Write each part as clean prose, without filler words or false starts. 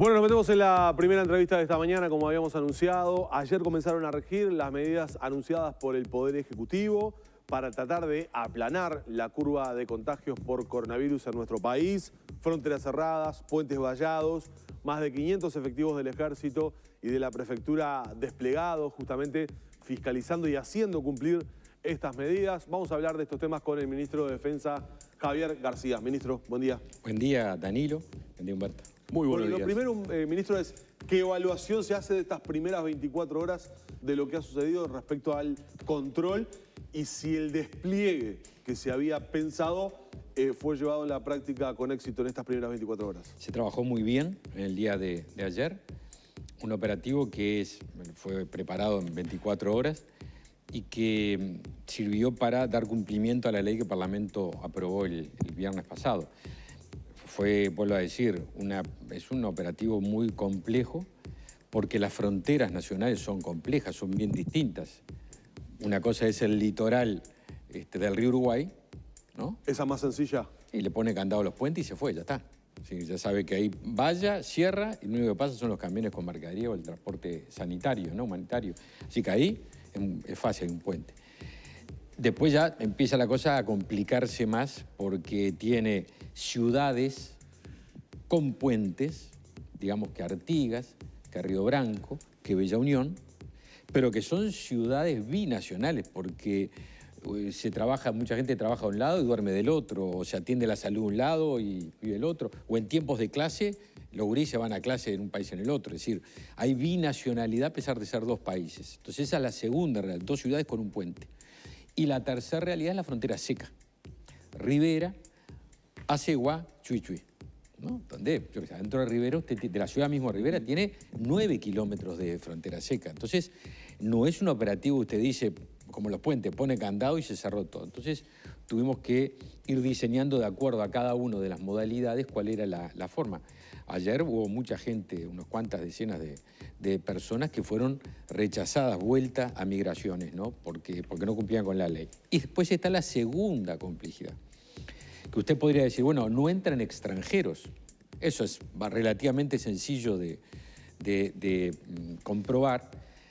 Bueno, nos metemos en la primera entrevista de esta mañana, como habíamos anunciado. Ayer comenzaron a regir las medidas anunciadas por el Poder Ejecutivo para tratar de aplanar la curva de contagios por coronavirus en nuestro país. Fronteras cerradas, puentes vallados, más de 500 efectivos del Ejército y de la Prefectura desplegados, justamente fiscalizando y haciendo cumplir estas medidas. Vamos a hablar de estos temas con el Ministro de Defensa, Javier García. Ministro, buen día. Buen día, Danilo. Buen día, Humberto. Muy buenos días. Lo primero, ministro, es ¿qué evaluación se hace de estas primeras 24 horas de lo que ha sucedido respecto al control y si el despliegue que se había pensado fue llevado en la práctica con éxito en estas primeras 24 horas? Se trabajó muy bien en el día de ayer. Un operativo que fue preparado en 24 horas y que sirvió para dar cumplimiento a la ley que el Parlamento aprobó el viernes pasado. Fue, vuelvo a decir, es un operativo muy complejo porque las fronteras nacionales son complejas, son bien distintas. Una cosa es el litoral del río Uruguay, ¿no? ¿Esa más sencilla? Y le pone candado a los puentes y se fue, ya está. Sí, ya sabe que ahí vaya, cierra y lo único que pasa son los camiones con mercadería o el transporte sanitario, ¿no? Humanitario. Así que ahí es fácil, hay un puente. Después ya empieza la cosa a complicarse más porque tiene ciudades con puentes, digamos que Artigas, que Río Branco, que Bella Unión, pero que son ciudades binacionales porque mucha gente trabaja a un lado y duerme del otro, o se atiende la salud a un lado y vive el otro, o en tiempos de clase los gurises van a clase en un país en el otro, es decir, hay binacionalidad a pesar de ser dos países. Entonces esa es la segunda realidad, dos ciudades con un puente. Y la tercera realidad es la frontera seca. Rivera, Aceguá, Chuy Chuy, ¿no? Donde, dentro de Rivera, de la ciudad misma de Rivera, tiene 9 kilómetros de frontera seca. Entonces, no es un operativo, usted dice, como los puentes, pone candado y se cerró todo. Entonces, tuvimos que ir diseñando de acuerdo a cada una de las modalidades cuál era la forma. Ayer hubo mucha gente, unas cuantas decenas de personas que fueron rechazadas, vueltas a migraciones, ¿no? Porque no cumplían con la ley. Y después está la segunda complejidad, que usted podría decir, bueno, no entran extranjeros. Eso es relativamente sencillo de comprobar,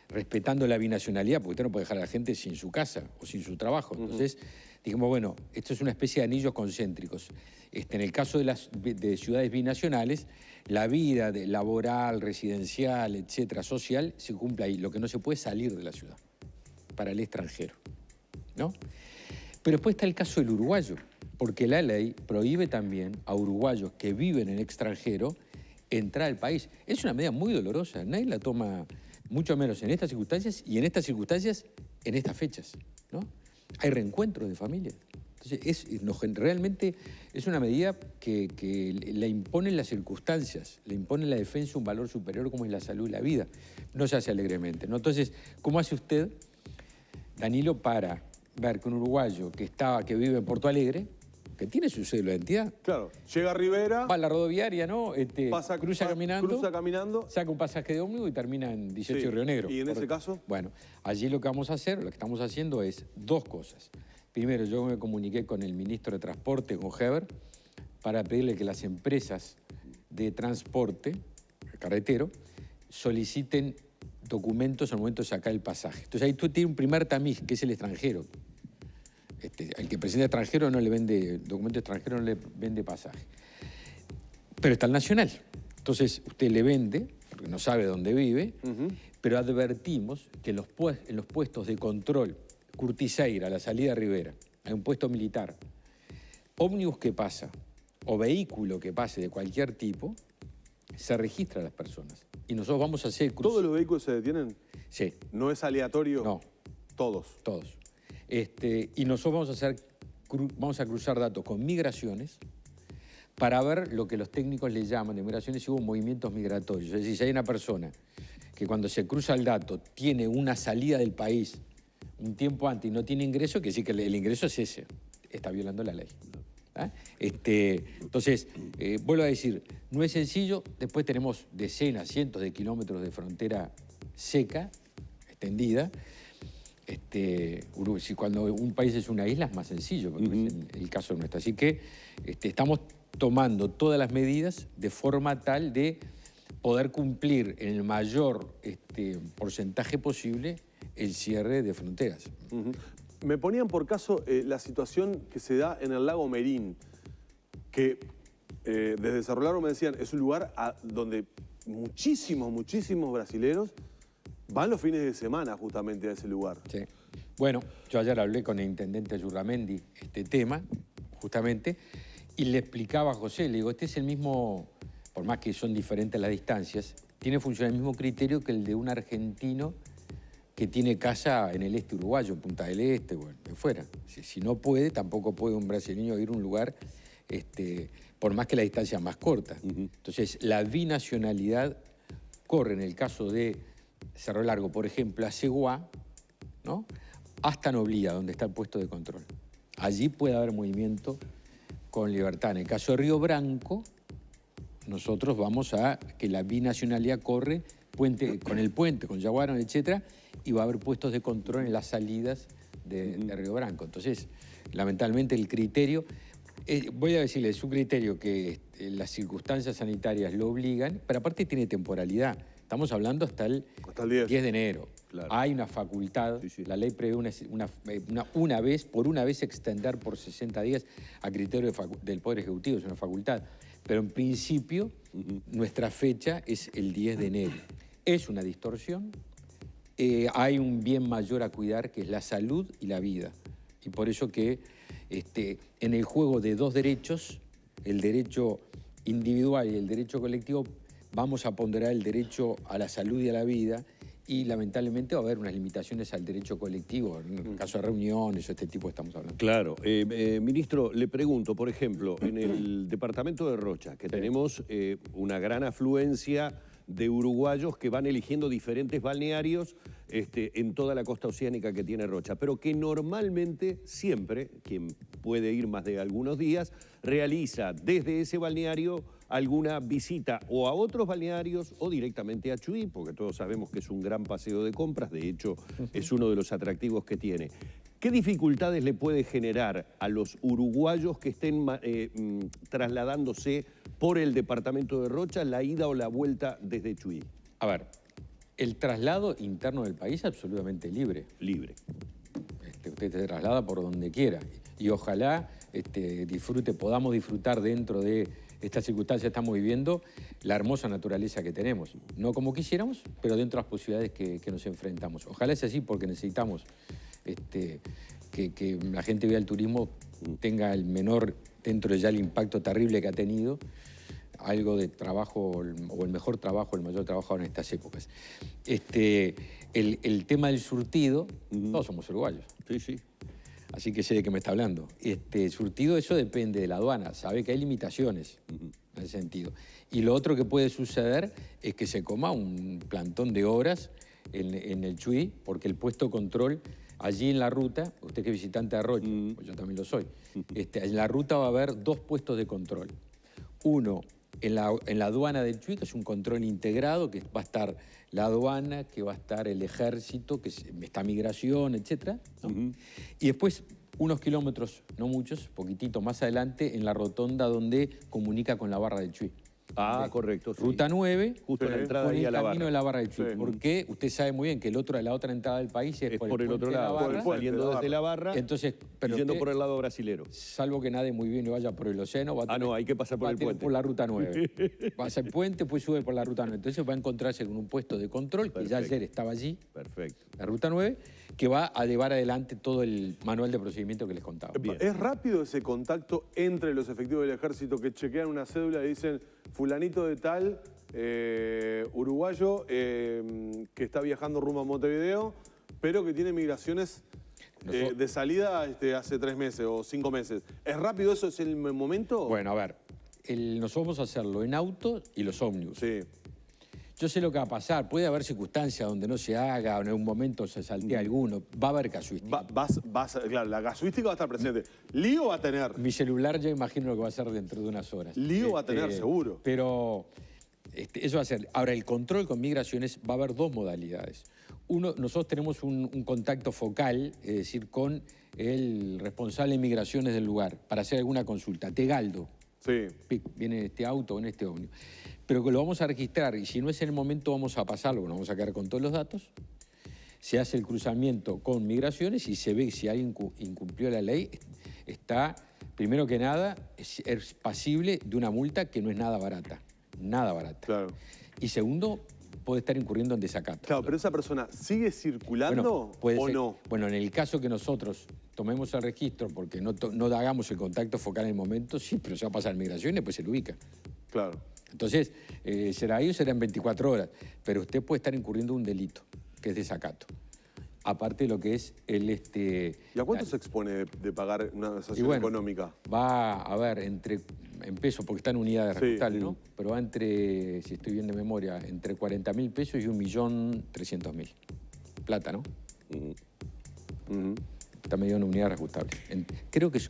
respetando la binacionalidad, porque usted no puede dejar a la gente sin su casa o sin su trabajo. Entonces, dijimos, bueno, esto es una especie de anillos concéntricos. En el caso de ciudades binacionales, la vida laboral, residencial, etcétera, social, se cumple ahí. Lo que no se puede es salir de la ciudad para el extranjero, ¿no? Pero después está el caso del uruguayo, porque la ley prohíbe también a uruguayos que viven en el extranjero entrar al país. Es una medida muy dolorosa, nadie la toma, mucho menos en estas circunstancias y en estas circunstancias, en estas fechas, ¿no? Hay reencuentros de familias. Entonces, realmente es una medida que le imponen las circunstancias, le impone la defensa un valor superior como es la salud y la vida. No se hace alegremente, ¿no? Entonces, ¿cómo hace usted, Danilo, para ver que un uruguayo que vive en Porto Alegre, que tiene su cédula de identidad? Claro, llega a Rivera, va a la rodoviaria, ¿no? Cruza caminando, saca un pasaje de ómnibus y termina en 18 de Río Negro. ¿Y en ese caso? Bueno, allí lo que vamos a hacer, lo que estamos haciendo es dos cosas. Primero, yo me comuniqué con el ministro de Transporte, con Heber, para pedirle que las empresas de transporte carretero soliciten documentos al momento de sacar el pasaje. Entonces ahí tú tienes un primer tamiz, que es el extranjero. Al que presenta extranjero no le vende, documento extranjero no le vende pasaje. Pero está el nacional. Entonces usted le vende, porque no sabe dónde vive, pero advertimos que en los puestos de control, Curtiseira, a la salida de Rivera, hay un puesto militar, ómnibus que pasa o vehículo que pase de cualquier tipo, se registra a las personas. Y nosotros vamos a hacer... ¿Todos los vehículos se detienen? Sí. ¿No es aleatorio? No. Todos. Todos. Y nosotros vamos a cruzar datos con migraciones para ver lo que los técnicos le llaman de migraciones si hubo movimientos migratorios. Es decir, si hay una persona que cuando se cruza el dato tiene una salida del país un tiempo antes y no tiene ingreso, quiere decir que el ingreso es ese, está violando la ley. ¿Ah? Entonces, vuelvo a decir, no es sencillo. Después tenemos decenas, cientos de kilómetros de frontera seca, extendida. Cuando un país es una isla es más sencillo, porque es el caso nuestro. Así que estamos tomando todas las medidas de forma tal de poder cumplir en el mayor porcentaje posible el cierre de fronteras. Me ponían por caso la situación que se da en el lago Merín, que desde Cerro Largo me decían, es un lugar donde muchísimos brasileros van los fines de semana justamente a ese lugar. Sí. Bueno, yo ayer hablé con el intendente Yurramendi este tema, justamente, y le explicaba a José, le digo, este es el mismo, por más que son diferentes las distancias, funciona el mismo criterio que el de un argentino que tiene casa en el este uruguayo, Punta del Este, bueno, de fuera. Si no puede, tampoco puede un brasileño ir a un lugar, por más que la distancia es más corta. Entonces, la binacionalidad corre en el caso de Cerro Largo, por ejemplo, a Ceguá, ¿no?, hasta Noblía, donde está el puesto de control. Allí puede haber movimiento con libertad. En el caso de Río Branco, nosotros vamos a que la binacionalidad corre con el puente, con Yaguarón, etcétera, y va a haber puestos de control en las salidas de Río Branco. Entonces, lamentablemente el criterio, voy a decirle, es un criterio que las circunstancias sanitarias lo obligan, pero aparte tiene temporalidad. Estamos hablando hasta el 10 de enero. Claro. Hay una facultad, la ley prevé por una vez extender por 60 días a criterio del Poder Ejecutivo, es una facultad. Pero en principio, nuestra fecha es el 10 de enero. Es una distorsión, hay un bien mayor a cuidar que es la salud y la vida. Y por eso que en el juego de dos derechos, el derecho individual y el derecho colectivo, vamos a ponderar el derecho a la salud y a la vida, y lamentablemente va a haber unas limitaciones al derecho colectivo, en el caso de reuniones o este tipo que estamos hablando. Claro. Ministro, le pregunto, por ejemplo, en el departamento de Rocha, que tenemos una gran afluencia de uruguayos que van eligiendo diferentes balnearios en toda la costa oceánica que tiene Rocha, pero que normalmente siempre, quien puede ir más de algunos días, realiza desde ese balneario alguna visita o a otros balnearios o directamente a Chuy, porque todos sabemos que es un gran paseo de compras, de hecho es uno de los atractivos que tiene. ¿Qué dificultades le puede generar a los uruguayos que estén trasladándose por el departamento de Rocha la ida o la vuelta desde Chuy? A ver, el traslado interno del país es absolutamente libre. Libre. Usted se traslada por donde quiera y ojalá podamos disfrutar dentro de estas circunstancias que estamos viviendo la hermosa naturaleza que tenemos. No como quisiéramos, pero dentro de las posibilidades que nos enfrentamos. Ojalá sea así porque necesitamos que la gente vea el turismo, tenga el menor, dentro de ya el impacto terrible que ha tenido, algo de trabajo, o el mejor trabajo, el mayor trabajo en estas épocas. El tema del surtido, todos somos uruguayos. Sí, sí. Así que sé de qué me está hablando. Surtido, eso depende de la aduana. Sabe que hay limitaciones en ese sentido. Y lo otro que puede suceder es que se coma un plantón de horas en el Chuy, porque el puesto de control allí en la ruta, usted que es visitante de Rocha, pues yo también lo soy, en la ruta va a haber dos puestos de control. Uno en la aduana del Chuy, que es un control integrado, que va a estar la aduana, que va a estar el ejército, que está migración, etc. ¿no? Y después, unos kilómetros, no muchos, poquitito más adelante, en la rotonda donde comunica con la barra del Chuy. Ah, correcto. Sí. Ruta 9, justo en la entrada ahí a la barra. Camino de la barra del Chuy. Sí. Porque usted sabe muy bien que la otra entrada del país es por el otro lado, saliendo desde la barra, entonces, pero yendo por el lado brasilero. Salvo que nade muy bien y vaya por el océano, va a no, hay que pasar por el puente. Por la ruta 9. Pasa el puente, pues sube por la ruta 9. Entonces va a encontrarse con un puesto de control, que ya ayer estaba allí, la ruta 9, que va a llevar adelante todo el manual de procedimiento que les contaba. Bien. ¿Es rápido ese contacto entre los efectivos del ejército que chequean una cédula y dicen fulanito de tal, uruguayo, que está viajando rumbo a Montevideo, pero que tiene migraciones de salida hace 3 meses o 5 meses? ¿Es rápido eso? ¿Es el momento? Bueno, a ver, nosotros vamos a hacerlo en auto y los ómnibus. Sí. Yo sé lo que va a pasar. Puede haber circunstancias donde no se haga, o en algún momento se saltea alguno. Va a haber casuística. Claro, la casuística va a estar presente. Lío va a tener. Mi celular ya imagino lo que va a ser dentro de unas horas. Lío va a tener, seguro. Pero eso va a ser. Ahora, el control con migraciones va a haber dos modalidades. Uno, nosotros tenemos un contacto focal, es decir, con el responsable de migraciones del lugar, para hacer alguna consulta. Tegaldo. Sí. Viene en este auto o en este ómnibus. Pero que lo vamos a registrar y si no es en el momento vamos a pasarlo, bueno, vamos a quedar con todos los datos. Se hace el cruzamiento con migraciones y se ve si alguien incumplió la ley, está, primero que nada, es pasible de una multa que no es nada barata. Nada barata. Claro. Y segundo, puede estar incurriendo en desacato. Claro, pero esa persona sigue circulando Bueno, puede o ser. no. Bueno, en el caso que nosotros tomemos el registro porque no hagamos el contacto focal en el momento, sí, pero se va a pasar migración y después se lo ubica. Claro. Entonces, será ahí o será en 24 horas, pero usted puede estar incurriendo un delito, que es desacato. Aparte de lo que es el... ¿Y a cuánto se expone de pagar una sanción bueno, económica? Va a ver, en pesos, porque está en unidades Sí. reajustables, ¿no? Pero va entre, si estoy bien de memoria, entre 40.000 pesos y 1.300.000. Plata, ¿no? Ujú. Está medio en unidades reajustables.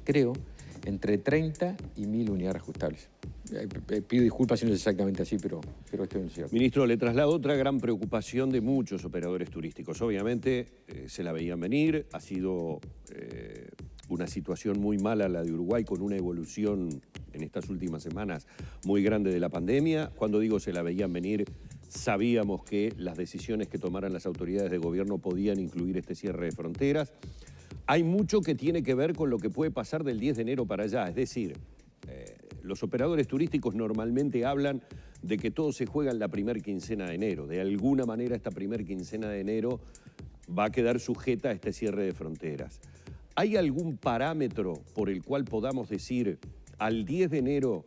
Creo, entre 30 y 1.000 unidades reajustables. Pido disculpas si no es exactamente así, pero esto es cierto. Ministro, le traslado otra gran preocupación de muchos operadores turísticos. Obviamente se la veían venir, ha sido una situación muy mala la de Uruguay con una evolución en estas últimas semanas muy grande de la pandemia. Cuando digo se la veían venir, sabíamos que las decisiones que tomaran las autoridades de gobierno podían incluir este cierre de fronteras. Hay mucho que tiene que ver con lo que puede pasar del 10 de enero para allá, es decir, los operadores turísticos normalmente hablan de que todo se juega en la primera quincena de enero. De alguna manera esta primera quincena de enero va a quedar sujeta a este cierre de fronteras. ¿Hay algún parámetro por el cual podamos decir al 10 de enero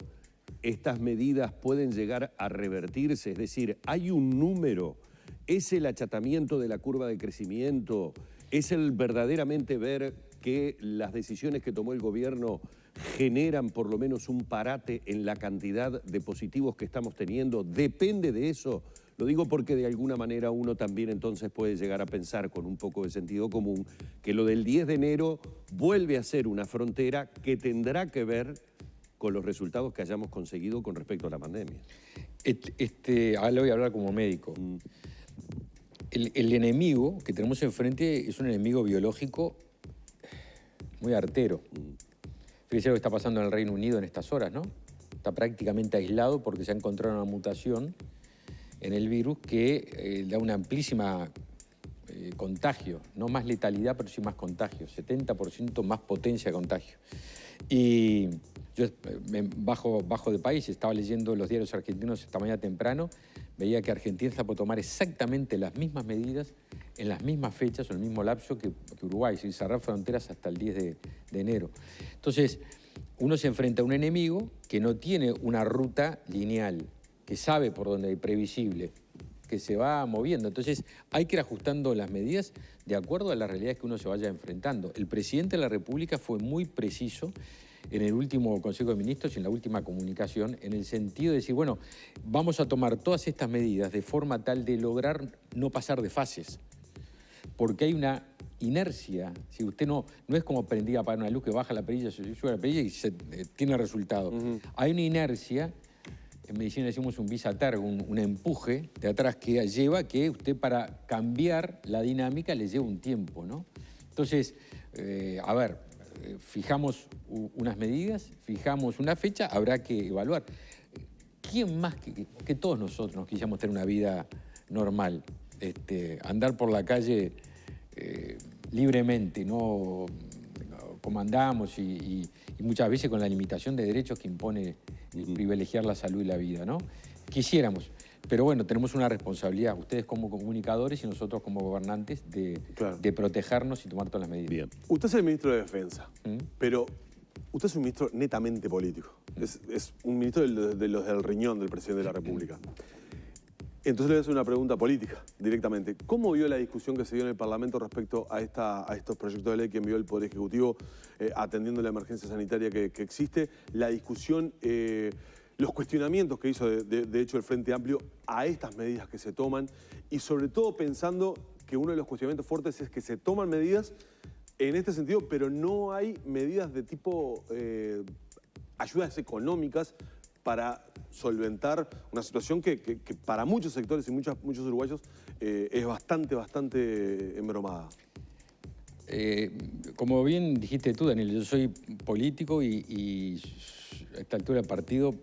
estas medidas pueden llegar a revertirse? Es decir, ¿hay un número? ¿Es el achatamiento de la curva de crecimiento? ¿Es el verdaderamente ver que las decisiones que tomó el gobierno generan por lo menos un parate en la cantidad de positivos que estamos teniendo? ¿Depende de eso? Lo digo porque de alguna manera uno también entonces puede llegar a pensar con un poco de sentido común que lo del 10 de enero vuelve a ser una frontera que tendrá que ver con los resultados que hayamos conseguido con respecto a la pandemia. Ahora le voy a hablar como médico. El enemigo que tenemos enfrente es un enemigo biológico muy artero. Fíjese lo que está pasando en el Reino Unido en estas horas, ¿no? Está prácticamente aislado porque se ha encontrado una mutación en el virus que da una amplísima contagio, no más letalidad, pero sí más contagio, 70% más potencia de contagio. Y yo bajo de país, estaba leyendo los diarios argentinos esta mañana temprano, veía que Argentina está por tomar exactamente las mismas medidas en las mismas fechas o en el mismo lapso que Uruguay, sin cerrar fronteras hasta el 10 de enero. Entonces, uno se enfrenta a un enemigo que no tiene una ruta lineal, que sabe por dónde hay, previsible, que se va moviendo. Entonces, hay que ir ajustando las medidas de acuerdo a las realidades que uno se vaya enfrentando. El presidente de la República fue muy preciso en el último Consejo de Ministros y en la última comunicación, en el sentido de decir, bueno, vamos a tomar todas estas medidas de forma tal de lograr no pasar de fases, porque hay una inercia. Si usted no es como prendía para una luz que baja la perilla, sube la perilla y tiene resultado. Hay una inercia, en medicina decimos un vis a tergo, un empuje de atrás que lleva que usted para cambiar la dinámica le lleva un tiempo, ¿no? Entonces, fijamos unas medidas, fijamos una fecha, habrá que evaluar. ¿Quién más que todos nosotros nos quisiéramos tener una vida normal? Andar por la calle libremente, no como andamos y muchas veces con la limitación de derechos que impone privilegiar la salud y la vida, ¿no? Quisiéramos. Pero bueno, tenemos una responsabilidad, ustedes como comunicadores y nosotros como gobernantes, de protegernos y tomar todas las medidas. Bien. Usted es el ministro de Defensa, pero usted es un ministro netamente político. Es un ministro de los del riñón del presidente de la República. Entonces le voy a hacer una pregunta política directamente. ¿Cómo vio la discusión que se dio en el Parlamento respecto a estos proyectos de ley que envió el Poder Ejecutivo atendiendo la emergencia sanitaria que existe? La discusión, los cuestionamientos que hizo de hecho el Frente Amplio a estas medidas que se toman y sobre todo pensando que uno de los cuestionamientos fuertes es que se toman medidas en este sentido, pero no hay medidas de tipo ayudas económicas para solventar una situación que para muchos sectores y muchos uruguayos es bastante embromada. Como bien dijiste tú, Daniel, yo soy político y a esta altura del partido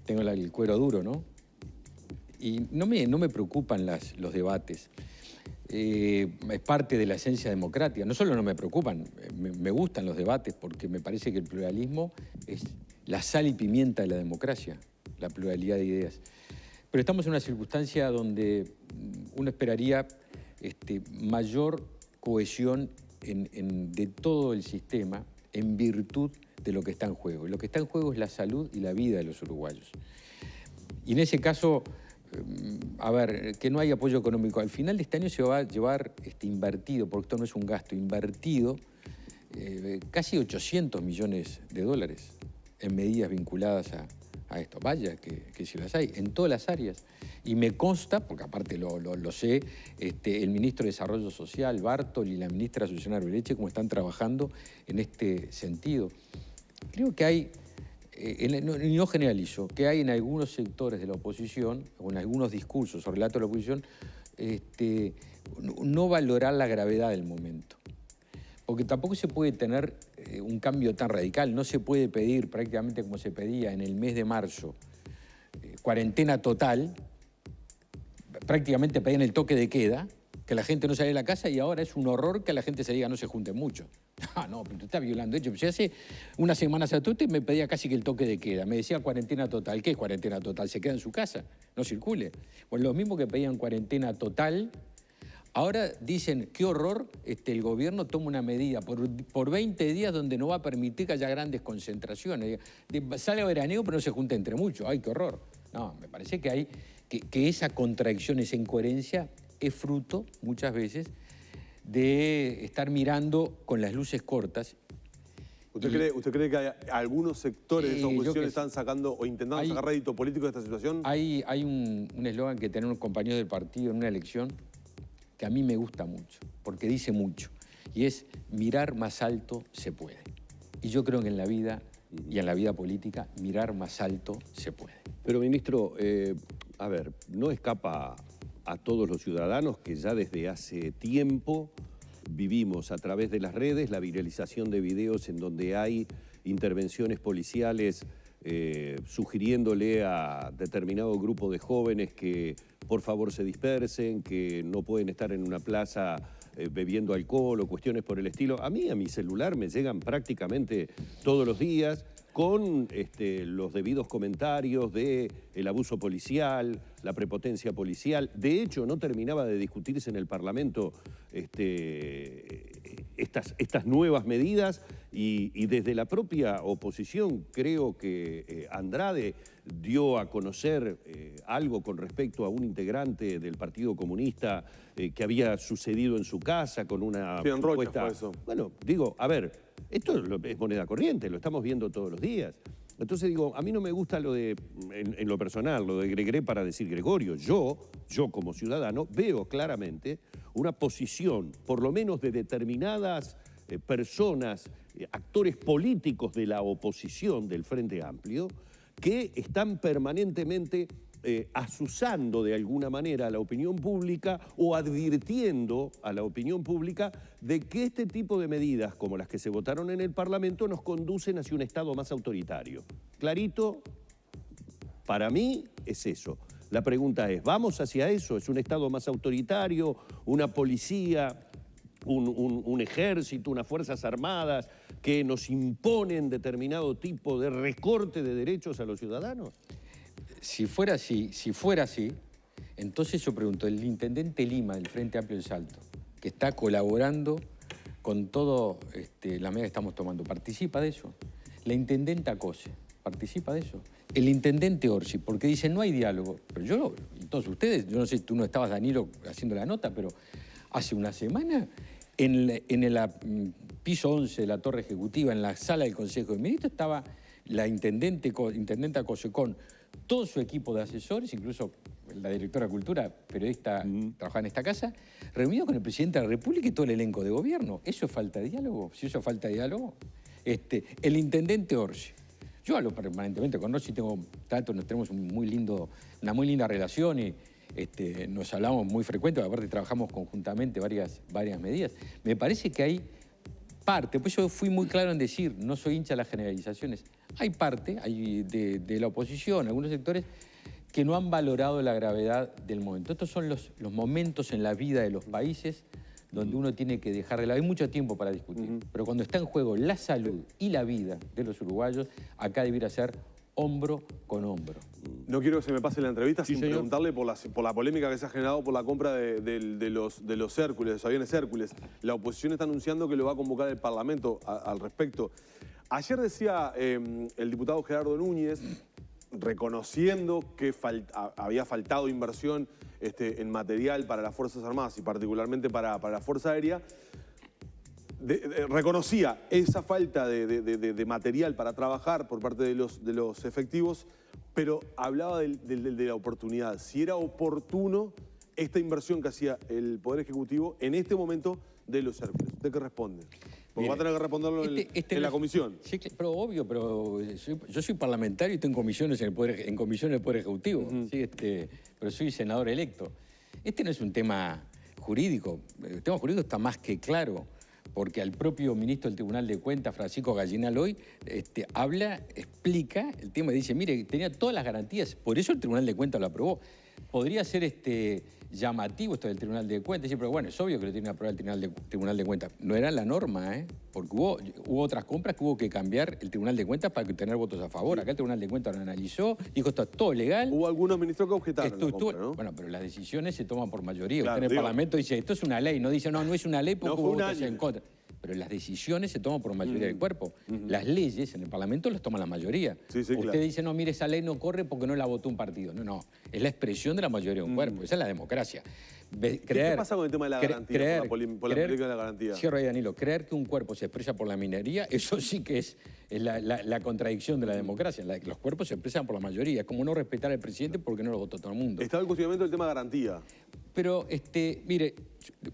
tengo el cuero duro, ¿no? Y no me preocupan los debates. Es parte de la esencia democrática. No solo no me preocupan, me gustan los debates porque me parece que el pluralismo es la sal y pimienta de la democracia, la pluralidad de ideas. Pero estamos en una circunstancia donde uno esperaría mayor cohesión de todo el sistema en virtud de lo que está en juego. Y lo que está en juego es la salud y la vida de los uruguayos. Y en ese caso, a ver, que no hay apoyo económico. Al final de este año se va a llevar invertido, porque esto no es un gasto, invertido casi 800 millones de dólares en medidas vinculadas a esto. Vaya que si las hay, en todas las áreas. Y me consta, porque aparte lo sé, el ministro de Desarrollo Social, Bartol, y la ministra Susana Arbeleche, cómo están trabajando en este sentido. Creo que hay, no generalizo, que hay en algunos sectores de la oposición, o en algunos discursos o relatos de la oposición, no valorar la gravedad del momento. Porque tampoco se puede tener un cambio tan radical. No se puede pedir prácticamente como se pedía en el mes de marzo, cuarentena total. Prácticamente pedían el toque de queda, que la gente no sale de la casa, y ahora es un horror que la gente se diga no se junte mucho. Ah, no, pero tú estás violando. De hecho, si hace unas semanas atrás me pedía casi que el toque de queda. Me decía cuarentena total. ¿Qué es cuarentena total? Se queda en su casa, no circule. Pues los mismos que pedían cuarentena total, ahora dicen, qué horror, el gobierno toma una medida por 20 días donde no va a permitir que haya grandes concentraciones. Sale a veraneo, pero no se junta entre muchos. ¡Ay, qué horror! No, me parece que hay que esa contradicción, esa incoherencia es fruto, muchas veces, de estar mirando con las luces cortas. ¿Usted cree que hay algunos sectores de esa oposición que están sacando o intentando sacar rédito político de esta situación? Hay un eslogan que tenemos compañeros del partido en una elección que a mí me gusta mucho, porque dice mucho, y es mirar más alto se puede. Y yo creo que en la vida y en la vida política, mirar más alto se puede. Pero, ministro, a ver, no escapa a todos los ciudadanos que ya desde hace tiempo vivimos a través de las redes la viralización de videos en donde hay intervenciones policiales sugiriéndole a determinado grupo de jóvenes que por favor se dispersen, que no pueden estar en una plaza bebiendo alcohol o cuestiones por el estilo. A mi celular me llegan prácticamente todos los días con los debidos comentarios del abuso policial, la prepotencia policial. De hecho, no terminaba de discutirse en el Parlamento estas nuevas medidas y desde la propia oposición creo que Andrade dio a conocer algo con respecto a un integrante del Partido Comunista que había sucedido en su casa con una propuesta. Bueno, digo, a ver, esto es moneda corriente, lo estamos viendo todos los días. Entonces digo, a mí no me gusta lo de, en lo personal, lo de Gregre para decir Gregorio. Yo como ciudadano veo claramente una posición, por lo menos de determinadas personas, actores políticos de la oposición del Frente Amplio, que están permanentemente azuzando de alguna manera a la opinión pública o advirtiendo a la opinión pública de que este tipo de medidas, como las que se votaron en el Parlamento, nos conducen hacia un Estado más autoritario. Clarito, para mí es eso. La pregunta es, ¿vamos hacia eso? ¿Es un Estado más autoritario, una policía, un ejército, unas fuerzas armadas que nos imponen determinado tipo de recorte de derechos a los ciudadanos? Si fuera así, entonces yo pregunto, el intendente Lima del Frente Amplio del Salto, que está colaborando con todo las medidas que estamos tomando, ¿participa de eso? La intendenta Cose, ¿participa de eso? El intendente Orsi, porque dice no hay diálogo. Pero yo, y todos ustedes, yo no sé, tú no estabas, Danilo, haciendo la nota, pero hace una semana en el piso 11 de la Torre Ejecutiva, en la sala del Consejo de Ministros, estaba la intendenta Cose con todo su equipo de asesores, incluso la directora de Cultura, periodista, trabajaba en esta casa, reunido con el presidente de la República y todo el elenco de gobierno. ¿Eso es falta de diálogo? Si eso es falta de diálogo. El intendente Orsi. Yo hablo permanentemente con Orsi, tenemos una muy linda relación y nos hablamos muy frecuente, aparte trabajamos conjuntamente varias medidas. Me parece que hay parte, pues yo fui muy claro en decir, no soy hincha de las generalizaciones. Hay parte de la oposición, algunos sectores, que no han valorado la gravedad del momento. Estos son los momentos en la vida de los países donde uno tiene que dejar de lado. Hay mucho tiempo para discutir, pero cuando está en juego la salud y la vida de los uruguayos, acá debiera ser hombro con hombro. No quiero que se me pase la entrevista sin señor. preguntarle por la polémica que se ha generado por la compra de los Hércules, de los aviones Hércules. La oposición está anunciando que lo va a convocar el Parlamento al respecto. Ayer decía el diputado Gerardo Núñez, reconociendo que había faltado inversión en material para las Fuerzas Armadas y particularmente para la Fuerza Aérea, reconocía esa falta de material para trabajar por parte de los efectivos, pero hablaba de la oportunidad. Si era oportuno esta inversión que hacía el Poder Ejecutivo en este momento de los Hércules. ¿Usted qué responde? Porque va a tener que responderlo en la comisión. Sí, pero obvio, pero yo soy parlamentario y tengo comisiones en comisiones del Poder Ejecutivo, ¿sí? Pero soy senador electo. Este no es un tema jurídico. El tema jurídico está más que claro, porque al propio ministro del Tribunal de Cuentas, Francisco Gallinal, hoy explica el tema y dice, mire, tenía todas las garantías, por eso el Tribunal de Cuentas lo aprobó. Podría ser llamativo esto del Tribunal de Cuentas, pero bueno, es obvio que lo tiene que aprobar el Tribunal de Cuentas. No era la norma, porque hubo otras compras que hubo que cambiar el Tribunal de Cuentas para tener votos a favor. Acá el Tribunal de Cuentas lo analizó, dijo esto es todo legal. Hubo algunos ministros que objetaron la compra, ¿no? Bueno, pero las decisiones se toman por mayoría. Claro, Usted en el Parlamento dice, esto es una ley, no dice, no es una ley porque No, hubo votos en contra. Pero las decisiones se toman por mayoría del cuerpo. Las leyes en el Parlamento las toma la mayoría. Sí, Usted claro. dice, no, mire, esa ley no corre porque no la votó un partido. No, es la expresión de la mayoría de un cuerpo. Esa es la democracia. ¿Qué pasa con el tema de la garantía, por la política de la garantía? Cierro ahí, Danilo. Creer que un cuerpo se expresa por la minoría, eso sí que es la contradicción de la democracia. Los cuerpos se expresan por la mayoría. Es como no respetar al presidente porque no lo votó todo el mundo. Estaba el cuestionamiento del tema de garantía. Pero, mire,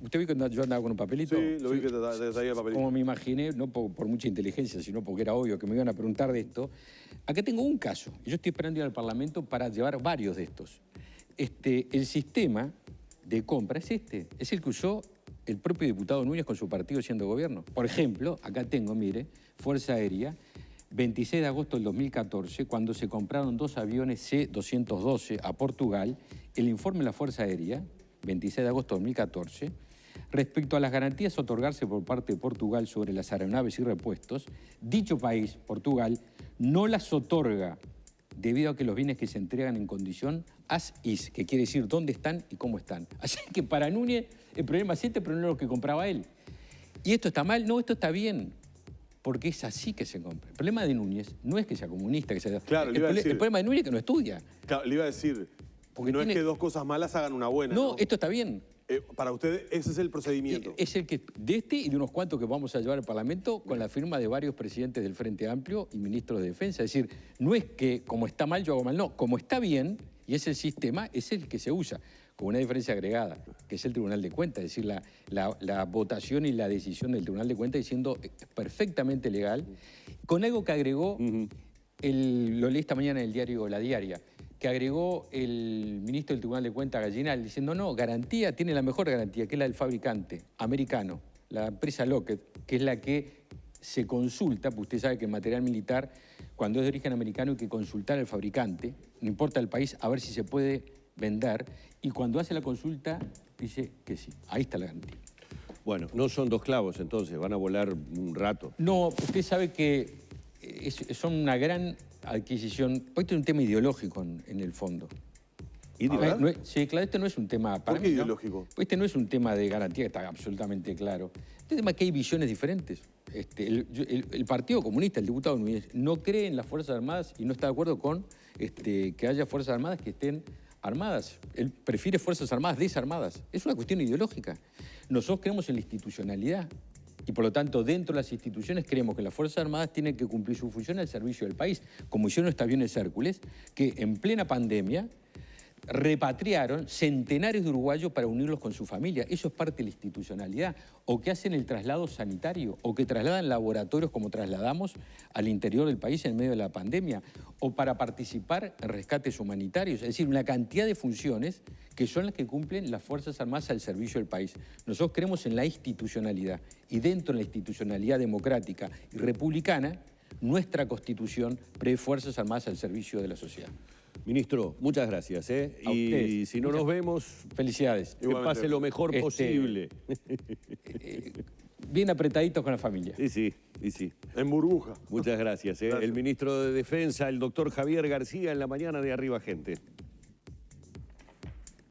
¿usted vio que yo andaba con un papelito? Sí, lo vi que te traía el papelito. Como me imaginé, no por mucha inteligencia, sino porque era obvio que me iban a preguntar de esto. Acá tengo un caso. Yo estoy esperando ir al Parlamento para llevar varios de estos. El sistema de compra es es el que usó el propio diputado Núñez con su partido siendo gobierno. Por ejemplo, acá tengo, mire, Fuerza Aérea, 26 de agosto del 2014, cuando se compraron 2 aviones C-212 a Portugal, el informe de la Fuerza Aérea, 26 de agosto de 2014, respecto a las garantías a otorgarse por parte de Portugal sobre las aeronaves y repuestos, dicho país, Portugal, no las otorga debido a que los bienes que se entregan en condición as is, que quiere decir dónde están y cómo están. Así que para Núñez el problema es pero no lo que compraba él. ¿Y esto está mal? No, esto está bien, porque es así que se compra. El problema de Núñez no es que sea comunista, que sea... Claro, el problema de Núñez es que no estudia. Claro, le iba a decir, porque no es que 2 cosas malas hagan una buena. No, esto está bien. Para usted ese es el procedimiento. Es el que de y de unos cuantos que vamos a llevar al Parlamento con la firma de varios presidentes del Frente Amplio y ministros de Defensa. Es decir, no es que como está mal yo hago mal, no. Como está bien y es el sistema, es el que se usa, con una diferencia agregada, que es el Tribunal de Cuentas. Es decir, la votación y la decisión del Tribunal de Cuentas diciendo perfectamente legal, con algo que agregó, lo leí esta mañana en el diario La Diaria, que agregó el ministro del Tribunal de Cuentas, Gallinal, diciendo, no, garantía, tiene la mejor garantía, que es la del fabricante americano, la empresa Lockheed, que es la que se consulta, porque usted sabe que en material militar, cuando es de origen americano hay que consultar al fabricante, no importa el país, a ver si se puede vender, y cuando hace la consulta dice que sí, ahí está la garantía. Bueno, no son 2 clavos entonces, van a volar un rato. No, usted sabe que son una gran adquisición, pues este es un tema ideológico en el fondo. ¿Y de verdad? Sí, claro, este no es un tema para ¿Por qué mí, ¿no? ideológico? Pues este no es un tema de garantía, que está absolutamente claro. Este tema es que hay visiones diferentes. El Partido Comunista, el diputado Núñez, no cree en las Fuerzas Armadas y no está de acuerdo con que haya Fuerzas Armadas que estén armadas. Él prefiere Fuerzas Armadas desarmadas. Es una cuestión ideológica. Nosotros creemos en la institucionalidad. Y por lo tanto, dentro de las instituciones creemos que las Fuerzas Armadas tienen que cumplir su función al servicio del país, como hicieron estos aviones Hércules, que en plena pandemia repatriaron centenares de uruguayos para unirlos con su familia. Eso es parte de la institucionalidad. O que hacen el traslado sanitario, o que trasladan laboratorios como trasladamos al interior del país en medio de la pandemia, o para participar en rescates humanitarios. Es decir, una cantidad de funciones que son las que cumplen las Fuerzas Armadas al servicio del país. Nosotros creemos en la institucionalidad, y dentro de la institucionalidad democrática y republicana, nuestra Constitución prevé Fuerzas Armadas al servicio de la sociedad. Ministro, muchas gracias. A Y ustedes. si no nos vemos, Felicidades. que pase lo mejor posible. Bien apretaditos con la familia. Y sí. En burbuja. Muchas gracias. Gracias. El ministro de Defensa, el doctor Javier García, en la mañana de Arriba Gente.